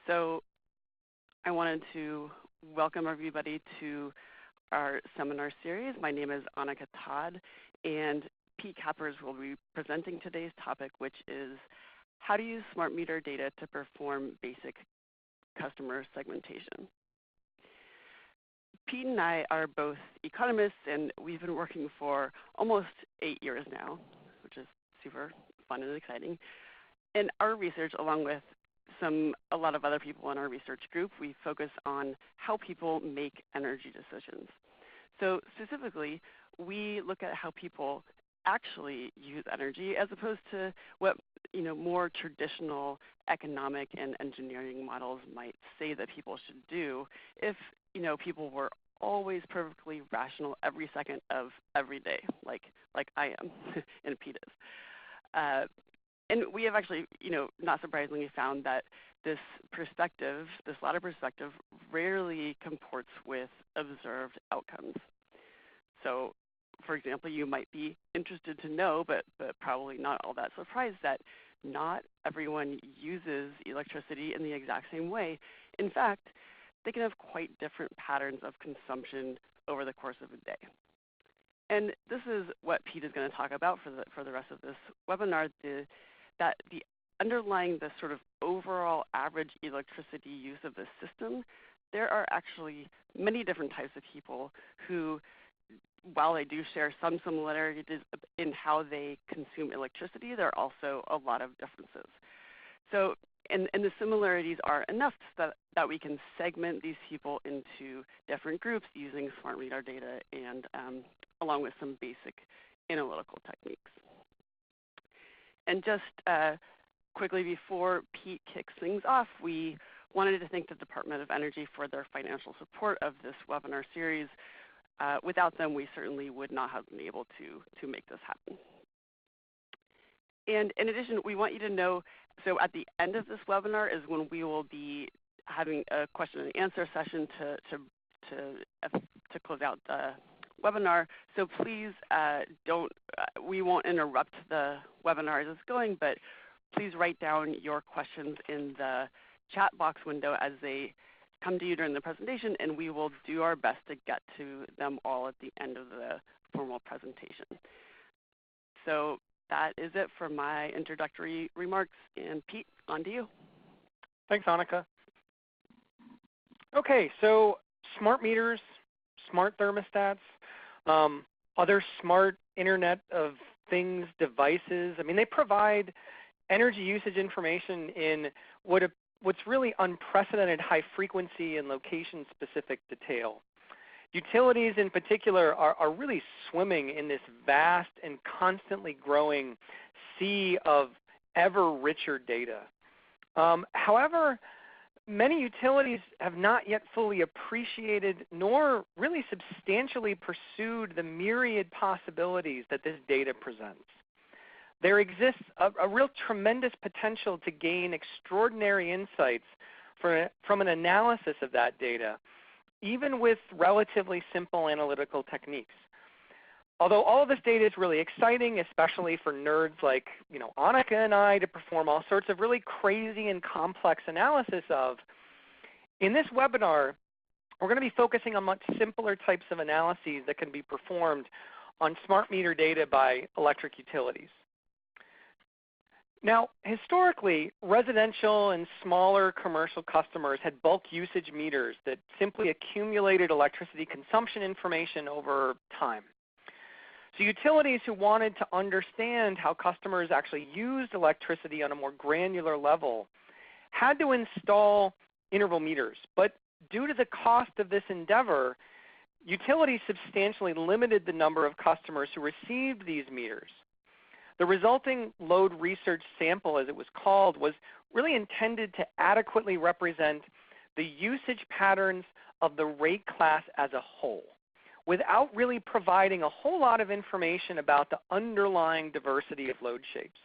So I wanted to welcome everybody to our seminar series. My name is Annika Todd, and Pete Kappers will be presenting today's topic, which is how to use smart meter data to perform basic customer segmentation. Pete and I are both economists, and we've been working for almost 8 years now, which is super fun and exciting. In our research, along with a lot of other people in our research group, we focus on how people make energy decisions. So specifically, we look at how people actually use energy as opposed to what more traditional economic and engineering models might say that people should do if people were always perfectly rational every second of every day, like I am and Pete is. And we have actually, not surprisingly, found that this perspective, this latter perspective, rarely comports with observed outcomes. So, for example, you might be interested to know, but probably not all that surprised, that not everyone uses electricity in the exact same way. In fact, they can have quite different patterns of consumption over the course of a day. And this is what Pete is going to talk about for the rest of this webinar, that the underlying the sort of overall average electricity use of the system, there are actually many different types of people who, while they do share some similarities in how they consume electricity, there are also a lot of differences. So, and the similarities are enough that we can segment these people into different groups using smart meter data and along with some basic analytical techniques. And just quickly before Pete kicks things off, we wanted to thank the Department of Energy for their financial support of this webinar series. Without them, we certainly would not have been able to make this happen. And in addition, we want you to know, so at the end of this webinar is when we will be having a question and answer session to close out the webinar. So please we won't interrupt the webinar as it's going, but please write down your questions in the chat box window as they come to you during the presentation, and we will do our best to get to them all at the end of the formal presentation. So that is it for my introductory remarks. And Pete, on to you. Thanks, Annika. Okay, so smart meters, smart thermostats, other smart Internet of Things devices. I mean, they provide energy usage information in what's really unprecedented high frequency and location specific detail. Utilities in particular are really swimming in this vast and constantly growing sea of ever richer data. However, many utilities have not yet fully appreciated nor really substantially pursued the myriad possibilities that this data presents. There exists a real tremendous potential to gain extraordinary insights from an analysis of that data, even with relatively simple analytical techniques. Although all of this data is really exciting, especially for nerds like Annika and I to perform all sorts of really crazy and complex analysis of, in this webinar, we're going to be focusing on much simpler types of analyses that can be performed on smart meter data by electric utilities. Now, historically, residential and smaller commercial customers had bulk usage meters that simply accumulated electricity consumption information over time. So utilities who wanted to understand how customers actually used electricity on a more granular level had to install interval meters. But due to the cost of this endeavor, utilities substantially limited the number of customers who received these meters. The resulting load research sample, as it was called, was really intended to adequately represent the usage patterns of the rate class as a whole, without really providing a whole lot of information about the underlying diversity of load shapes.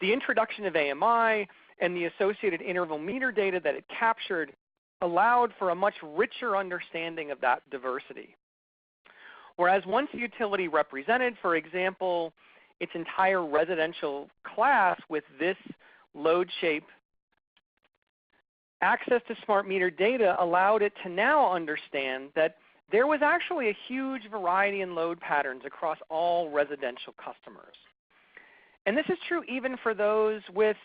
The introduction of AMI and the associated interval meter data that it captured allowed for a much richer understanding of that diversity. Whereas once a utility represented, for example, its entire residential class with this load shape access to smart meter data allowed it to now understand that there was actually a huge variety in load patterns across all residential customers. And this is true even for those with,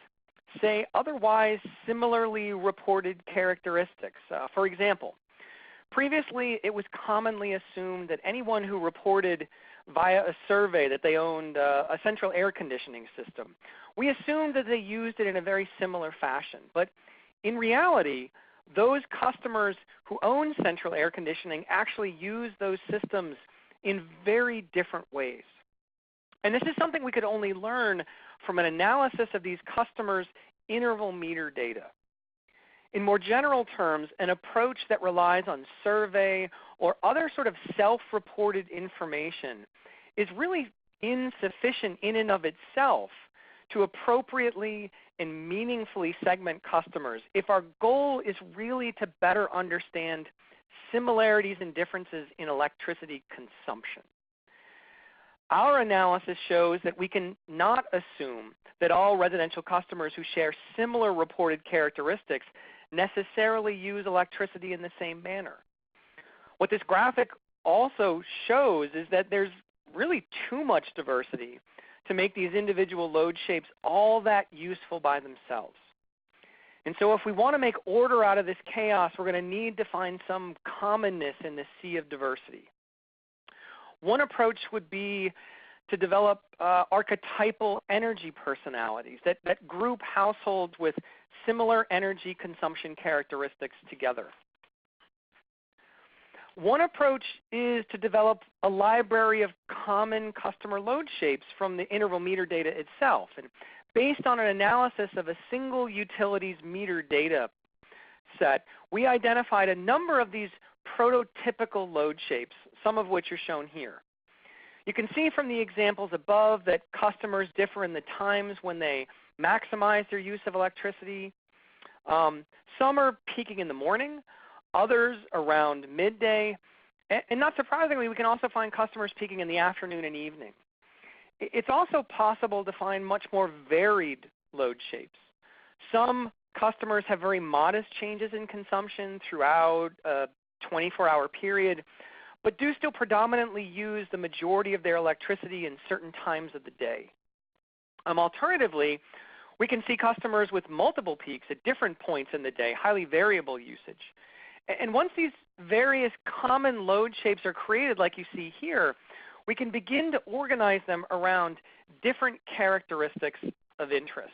say, otherwise similarly reported characteristics. For example, previously it was commonly assumed that anyone who reported via a survey that they owned a central air conditioning system, we assumed that they used it in a very similar fashion. But in reality, those customers who own central air conditioning actually use those systems in very different ways. And this is something we could only learn from an analysis of these customers' interval meter data. In more general terms, an approach that relies on survey or other sort of self-reported information is really insufficient in and of itself to appropriately and meaningfully segment customers if our goal is really to better understand similarities and differences in electricity consumption. Our analysis shows that we can not assume that all residential customers who share similar reported characteristics necessarily use electricity in the same manner. What this graphic also shows is that there's really too much diversity to make these individual load shapes all that useful by themselves. And so if we want to make order out of this chaos, we're going to need to find some commonness in the sea of diversity. One approach would be to develop archetypal energy personalities that group households with similar energy consumption characteristics together. One approach is to develop a library of common customer load shapes from the interval meter data itself. And based on an analysis of a single utility's meter data set, we identified a number of these prototypical load shapes, some of which are shown here. You can see from the examples above that customers differ in the times when they maximize their use of electricity. Some are peaking in the morning, others around midday, and not surprisingly, we can also find customers peaking in the afternoon and evening. It's also possible to find much more varied load shapes. Some customers have very modest changes in consumption throughout a 24-hour period, but do still predominantly use the majority of their electricity in certain times of the day. Alternatively, we can see customers with multiple peaks at different points in the day, highly variable usage. And once these various common load shapes are created like you see here, we can begin to organize them around different characteristics of interest.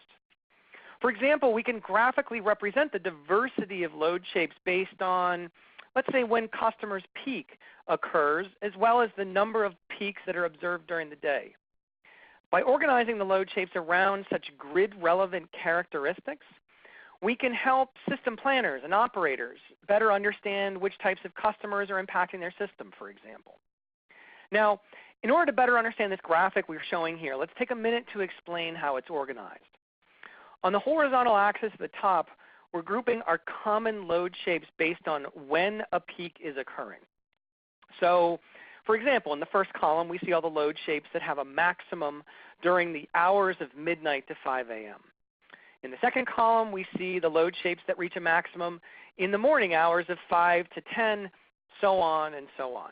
For example, we can graphically represent the diversity of load shapes based on, let's say, when customers' peak occurs, as well as the number of peaks that are observed during the day. By organizing the load shapes around such grid-relevant characteristics, we can help system planners and operators better understand which types of customers are impacting their system, for example. Now, in order to better understand this graphic we're showing here, let's take a minute to explain how it's organized. On the horizontal axis at the top, we're grouping our common load shapes based on when a peak is occurring. So, for example, in the first column, we see all the load shapes that have a maximum during the hours of midnight to 5 a.m. In the second column, we see the load shapes that reach a maximum in the morning hours of 5 to 10, so on and so on.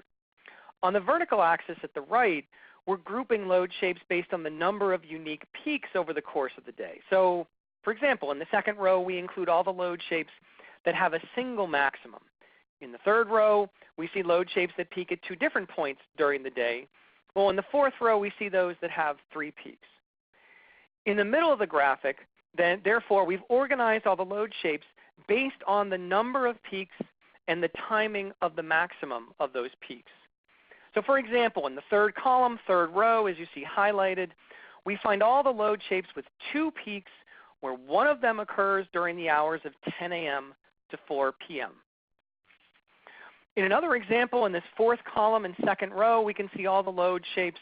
On the vertical axis at the right, we're grouping load shapes based on the number of unique peaks over the course of the day. So, for example, in the second row, we include all the load shapes that have a single maximum. In the third row, we see load shapes that peak at 2 different points during the day. Well, in the fourth row, we see those that have 3 peaks. In the middle of the graphic, then, therefore, we've organized all the load shapes based on the number of peaks and the timing of the maximum of those peaks. So, for example, in the third column, third row, as you see highlighted, we find all the load shapes with 2 peaks where one of them occurs during the hours of 10 a.m. to 4 p.m. In another example, in this fourth column and second row, we can see all the load shapes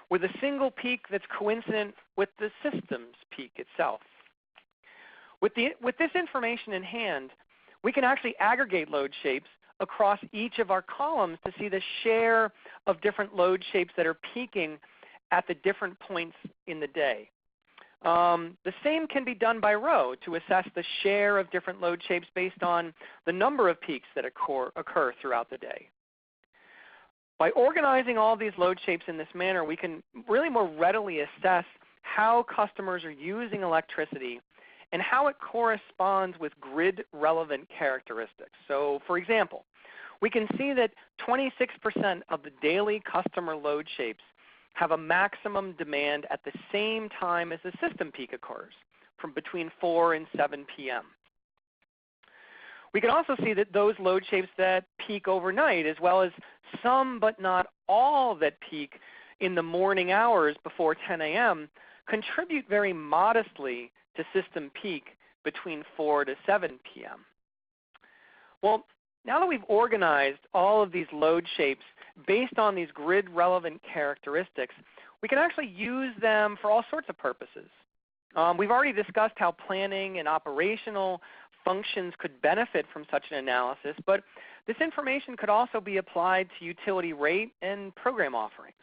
with a single peak that's coincident with the system's peak itself. With this information in hand, we can actually aggregate load shapes across each of our columns to see the share of different load shapes that are peaking at the different points in the day. The same can be done by row to assess the share of different load shapes based on the number of peaks that occur throughout the day. By organizing all these load shapes in this manner, we can really more readily assess how customers are using electricity and how it corresponds with grid-relevant characteristics. So for example, we can see that 26% of the daily customer load shapes have a maximum demand at the same time as the system peak occurs, from between 4 and 7 p.m. We can also see that those load shapes that peak overnight, as well as some but not all that peak in the morning hours before 10 a.m., contribute very modestly to system peak between 4 to 7 p.m. Well, now that we've organized all of these load shapes based on these grid-relevant characteristics, we can actually use them for all sorts of purposes. We've already discussed how planning and operational functions could benefit from such an analysis, but this information could also be applied to utility rate and program offerings.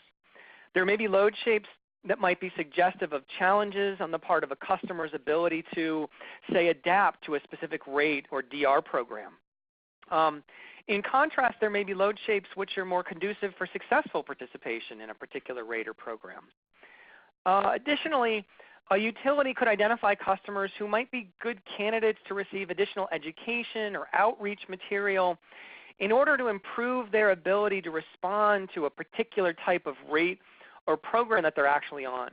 There may be load shapes that might be suggestive of challenges on the part of a customer's ability to, say, adapt to a specific rate or DR program. In contrast, there may be load shapes which are more conducive for successful participation in a particular rate or program. Additionally, a utility could identify customers who might be good candidates to receive additional education or outreach material in order to improve their ability to respond to a particular type of rate or program that they're actually on.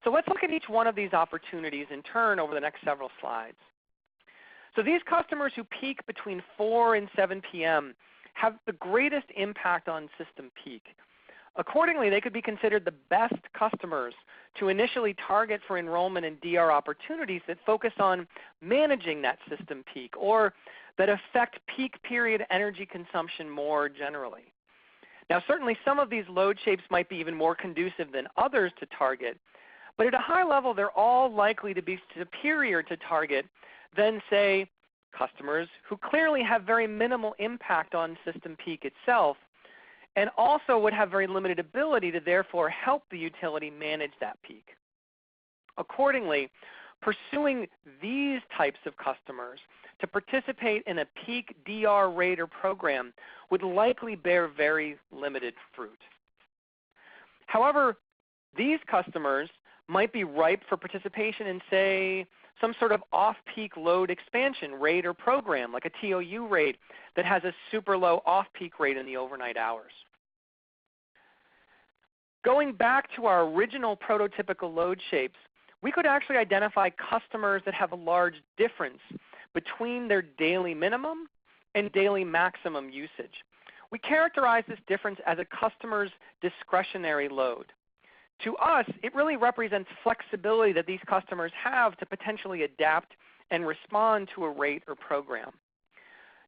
So let's look at each one of these opportunities in turn over the next several slides. So these customers who peak between 4 and 7 p.m. have the greatest impact on system peak. Accordingly, they could be considered the best customers to initially target for enrollment in DR opportunities that focus on managing that system peak or that affect peak period energy consumption more generally. Now certainly some of these load shapes might be even more conducive than others to target, but at a high level they're all likely to be superior to target than, say, customers who clearly have very minimal impact on system peak itself and also would have very limited ability to therefore help the utility manage that peak. Accordingly, pursuing these types of customers to participate in a peak DR rate or program would likely bear very limited fruit. However, these customers might be ripe for participation in, say, some sort of off-peak load expansion rate or program, like a TOU rate that has a super low off-peak rate in the overnight hours. Going back to our original prototypical load shapes, we could actually identify customers that have a large difference between their daily minimum and daily maximum usage. We characterize this difference as a customer's discretionary load. To us, it really represents flexibility that these customers have to potentially adapt and respond to a rate or program.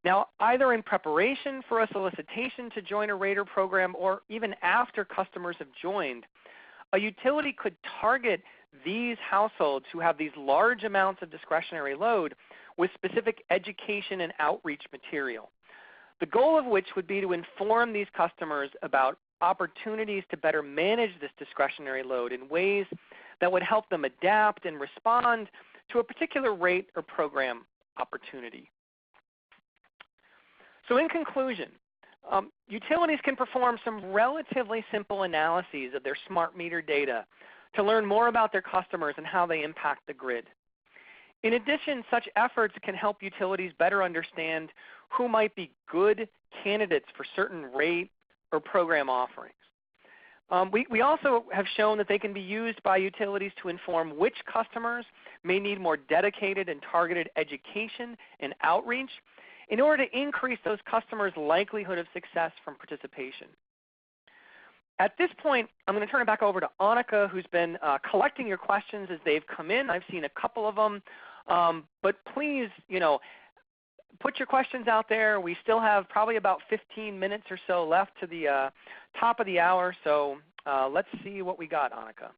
Now, either in preparation for a solicitation to join a rate or program or even after customers have joined, a utility could target these households who have these large amounts of discretionary load with specific education and outreach material, the goal of which would be to inform these customers about opportunities to better manage this discretionary load in ways that would help them adapt and respond to a particular rate or program opportunity. So in conclusion, utilities can perform some relatively simple analyses of their smart meter data to learn more about their customers and how they impact the grid. In addition, such efforts can help utilities better understand who might be good candidates for certain rate or program offerings. We also have shown that they can be used by utilities to inform which customers may need more dedicated and targeted education and outreach in order to increase those customers' likelihood of success from participation. At this point, I'm going to turn it back over to Annika, who's been collecting your questions as they've come in. I've seen a couple of them, but please, put your questions out there. We still have probably about 15 minutes or so left to the top of the hour, so let's see what we got, Annika.